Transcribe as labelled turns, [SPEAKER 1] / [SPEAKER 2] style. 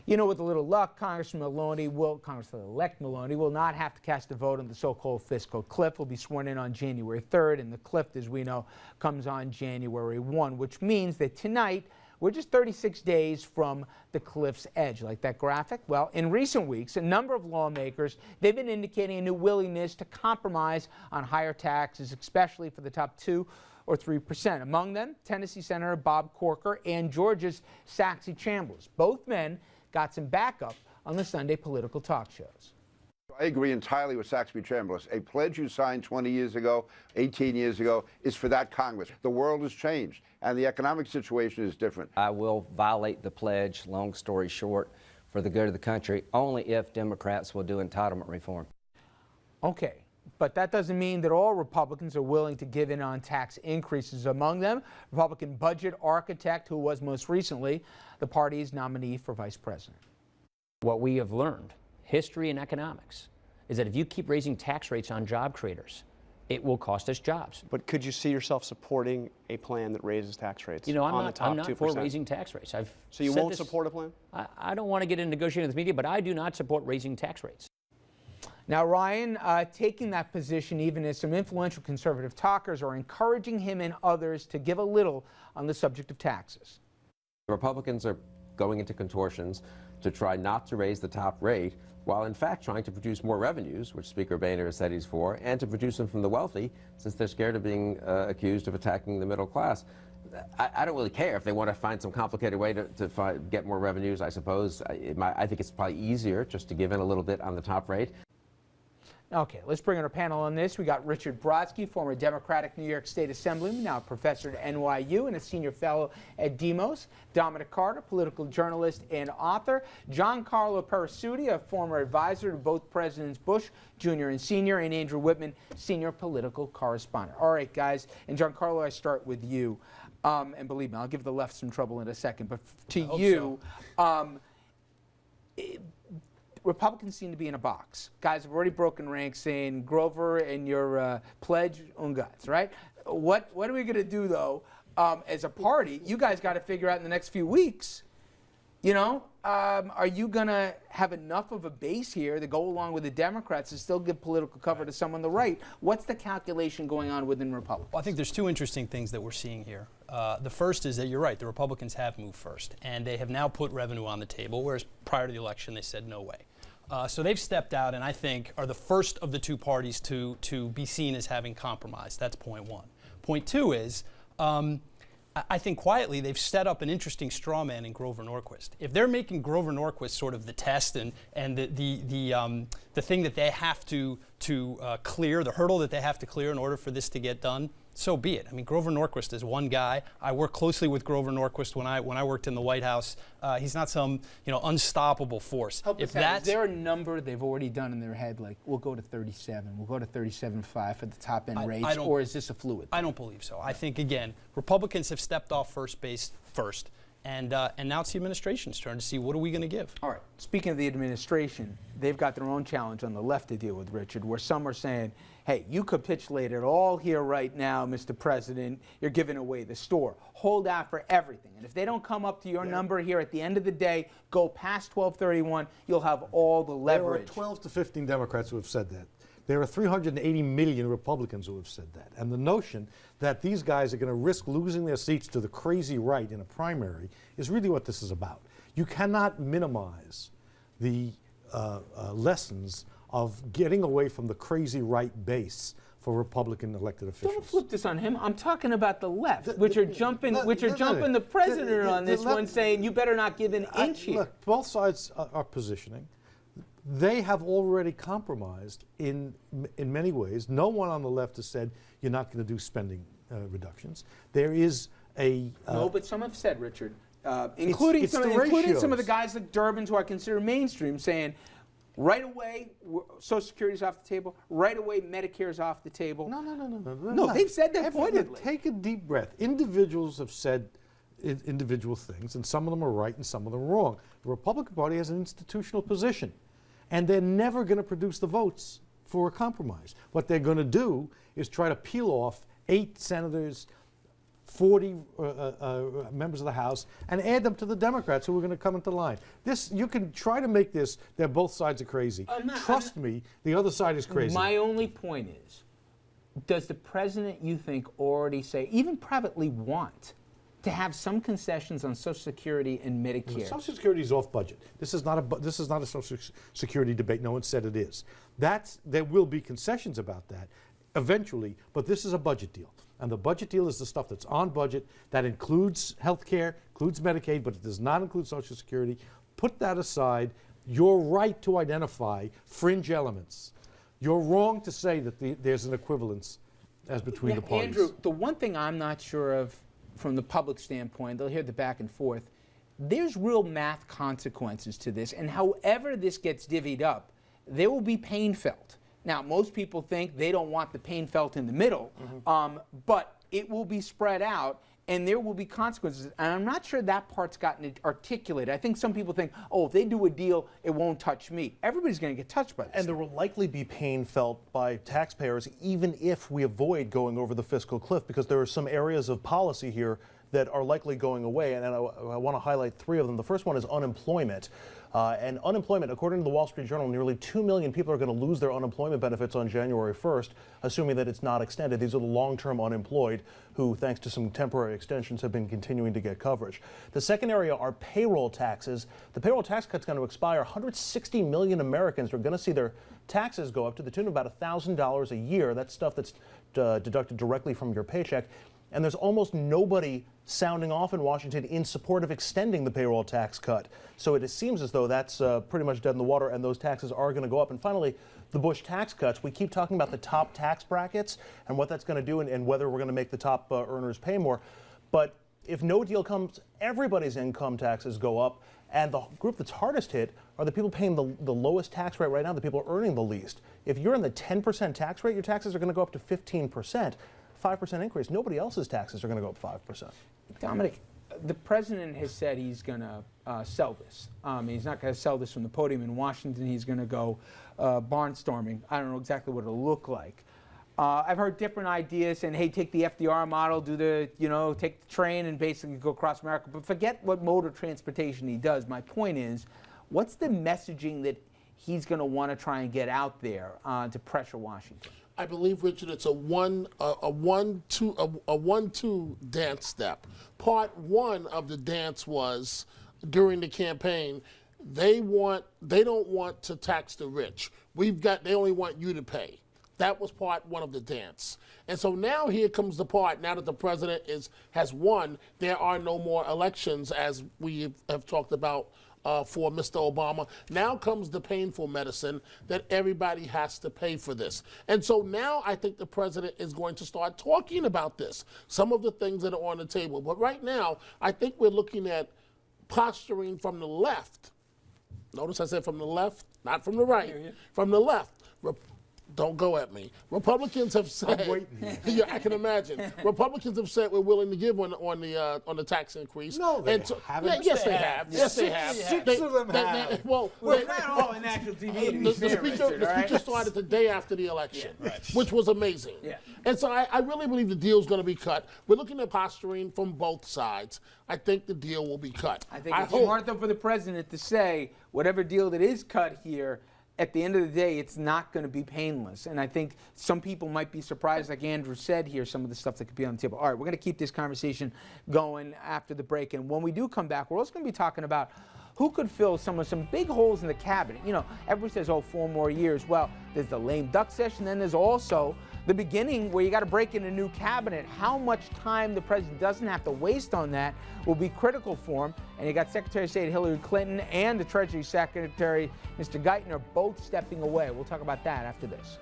[SPEAKER 1] You know, with a little luck, Congressman-elect Maloney will not have to cast a vote on the so-called fiscal cliff. Will be sworn in on January 3rd, and the cliff, as we know, comes on January 1, which means that tonight we're just 36 days from the cliff's edge. Like that graphic? Well, in recent weeks, a number of lawmakers, they've been indicating a new willingness to compromise on higher taxes, especially for the top 2 or 3%. Among them, Tennessee Senator Bob Corker and Georgia's Saxby Chambliss. Both men got some backup on the Sunday political talk shows.
[SPEAKER 2] I agree entirely with Saxby Chambliss. A pledge you signed 20 years ago, 18 years ago, is for that Congress. The world has changed, and the economic situation is different.
[SPEAKER 3] I will violate the pledge, long story short, for the good of the country, only if Democrats will do entitlement reform.
[SPEAKER 1] Okay, but that doesn't mean that all Republicans are willing to give in on tax increases. Among them, Republican budget architect, who was most recently the party's nominee for vice president.
[SPEAKER 4] What we have learned, history and economics, is that if you keep raising tax rates on job creators, it will cost us jobs.
[SPEAKER 5] But could you see yourself supporting a plan that raises tax rates?
[SPEAKER 4] You know,
[SPEAKER 5] I'm
[SPEAKER 4] not for raising tax rates.
[SPEAKER 5] So you won't support a plan?
[SPEAKER 4] I don't want to get into negotiating with the media, but I do not support raising tax rates.
[SPEAKER 1] Now, Ryan, taking that position, even as some influential conservative talkers are encouraging him and others to give a little on the subject of taxes.
[SPEAKER 6] Republicans are going into contortions to try not to raise the top rate, while in fact trying to produce more revenues, which Speaker Boehner has said he's for, and to produce them from the wealthy, since they're scared of being accused of attacking the middle class. I don't really care if they want to find some complicated way to get more revenues, I suppose. I think it's probably easier just to give in a little bit on the top rate.
[SPEAKER 1] Okay, let's bring in our panel on this. We got Richard Brodsky, former Democratic New York State Assemblyman, now a professor at NYU and a senior fellow at Demos. Dominic Carter, political journalist and author. Gian-Carlo Perisutti, a former advisor to both Presidents Bush Jr. and Sr., and Andrew Whitman, senior political correspondent. All right, guys, and Gian-Carlo, I start with you. And believe me, I'll give the left some trouble in a second, but to you, Republicans seem to be in a box. Guys have already broken ranks saying Grover and your pledge ungats, right? What are we going to do, though, as a party? You guys got to figure out in the next few weeks, you know, are you going to have enough of a base here to go along with the Democrats and still give political cover to someone on the right? What's the calculation going on within Republicans?
[SPEAKER 7] Well, I think there's two interesting things that we're seeing here. The first is that you're right, the Republicans have moved first, and they have now put revenue on the table, whereas prior to the election they said no way. So they've stepped out and I think are the first of the two parties to be seen as having compromised. That's point one. Point two is I think quietly they've set up an interesting straw man in Grover Norquist. If they're making Grover Norquist sort of the test and the thing that they have to clear, the hurdle that they have to clear in order for this to get done, so be it. I mean, Grover Norquist is one guy. I worked closely with Grover Norquist when I worked in the White House. He's not some unstoppable force.
[SPEAKER 1] Is there a number they've already done in their head, like we'll go to 37, we'll go to 37.5 for the top end rates, or is this a fluid thing?
[SPEAKER 7] I don't believe so. I think again, Republicans have stepped off first base first, and now it's the administration's turn to see what are we going to give.
[SPEAKER 1] All right. Speaking of the administration, they've got their own challenge on the left to deal with, Richard, where some are saying, hey, you capitulate it all here right now, Mr. President. You're giving away the store. Hold out for everything. And if they don't come up to your number here at the end of the day, go past 1231, you'll have all the leverage.
[SPEAKER 8] There are 12 to 15 Democrats who have said that. There are 380 million Republicans who have said that. And the notion that these guys are going to risk losing their seats to the crazy right in a primary is really what this is about. You cannot minimize the lessons of getting away from the crazy right base for Republican elected officials.
[SPEAKER 1] Don't flip this on him. I'm talking about the left, which are jumping the president on this one, saying you better not give an inch here.
[SPEAKER 8] Look, both sides are positioning. They have already compromised in many ways. No one on the left has said you're not going to do spending reductions. There is a
[SPEAKER 1] no, but some have said, Richard, including some of the guys like Durbin, who I consider mainstream, saying right away Social Security's off the table. Right away Medicare's off the table. No, they've said that pointedly.
[SPEAKER 8] Take a deep breath. Individuals have said individual things, and some of them are right and some of them are wrong. The Republican Party has an institutional position, and they're never going to produce the votes for a compromise. What they're going to do is try to peel off 8 senators, 40 members of the House and add them to the Democrats who are going to come into line. This, you can try to make this that both sides are crazy. Trust me, the other side is crazy.
[SPEAKER 1] My only point is, does the president, you think, already say, even privately want to have some concessions on Social Security and Medicare?
[SPEAKER 8] Social Security is off budget. This is not a Social Security debate. No one said it is. There will be concessions about that eventually, but this is a budget deal. And the budget deal is the stuff that's on budget. That includes health care, includes Medicaid, but it does not include Social Security. Put that aside. You're right to identify fringe elements. You're wrong to say that there's an equivalence as between the parties.
[SPEAKER 1] Andrew, the one thing I'm not sure of from the public standpoint, they'll hear the back and forth, there's real math consequences to this, and however this gets divvied up, there will be pain felt. Now, most people think they don't want the pain felt in the middle, but it will be spread out, and there will be consequences. And I'm not sure that part's gotten articulated. I think some people think, oh, if they do a deal, it won't touch me. Everybody's going to get touched by this.
[SPEAKER 9] And there will likely be pain felt by taxpayers, even if we avoid going over the fiscal cliff, because there are some areas of policy here that are likely going away, and I want to highlight three of them. The first one is unemployment. And unemployment, according to the Wall Street Journal, nearly 2 million people are going to lose their unemployment benefits on January 1st, assuming that it's not extended. These are the long-term unemployed who, thanks to some temporary extensions, have been continuing to get coverage. The second area are payroll taxes. The payroll tax cut's going to expire. 160 million Americans are going to see their taxes go up to the tune of about $1,000 a year. That's stuff that's deducted directly from your paycheck. And there's almost nobody sounding off in Washington in support of extending the payroll tax cut. So it seems as though that's pretty much dead in the water, and those taxes are going to go up. And finally, the Bush tax cuts. We keep talking about the top tax brackets and what that's going to do and whether we're going to make the top earners pay more. But if no deal comes, everybody's income taxes go up. And the group that's hardest hit are the people paying the lowest tax rate right now, the people earning the least. If you're in the 10% tax rate, your taxes are going to go up to 15%. 5% increase. Nobody else's taxes are going to go up 5%.
[SPEAKER 1] Dominic, the president has said he's going to sell this. He's not going to sell this from the podium in Washington. He's going to go barnstorming. I don't know exactly what it'll look like. I've heard different ideas saying, hey, take the FDR model, take the train and basically go across America. But forget what mode of transportation he does. My point is, what's the messaging that he's going to want to try and get out there to pressure Washington?
[SPEAKER 10] I believe, Richard, it's a 1-2 dance step. Part one of the dance was during the campaign. They don't want to tax the rich. They only want you to pay. That was part one of the dance. And so now here comes the part, now that the president has won, there are no more elections, as we have talked about for Mr. Obama. Now comes the painful medicine that everybody has to pay for this. And so now I think the president is going to start talking about this, some of the things that are on the table. But right now, I think we're looking at posturing from the left. Notice I said from the left, not from the right, from the left. Don't go at me. Republicans have said,
[SPEAKER 8] I'm waiting.
[SPEAKER 10] Yeah, I can imagine. Republicans have said we're willing to give on the tax increase.
[SPEAKER 8] No, they haven't.
[SPEAKER 10] Yes, they have. Yes, they have.
[SPEAKER 8] Six of them have.
[SPEAKER 1] Well, not all in national TV.
[SPEAKER 10] The speaker started the day after the election, which was amazing. Yeah. And so I really believe the deal's going to be cut. We're looking at posturing from both sides. I think the deal will be cut.
[SPEAKER 1] I think it's smart, though, for the president to say whatever deal that is cut here, at the end of the day, it's not going to be painless. And I think some people might be surprised, like Andrew said here, some of the stuff that could be on the table. All right, we're going to keep this conversation going after the break. And when we do come back, we're also going to be talking about who could fill some big holes in the cabinet. Everybody says, 4 more years. Well, there's the lame duck session. Then there's also the beginning where you got to break in a new cabinet. How much time the president doesn't have to waste on that will be critical for him. And you got Secretary of State Hillary Clinton and the Treasury Secretary, Mr. Geithner, both stepping away. We'll talk about that after this.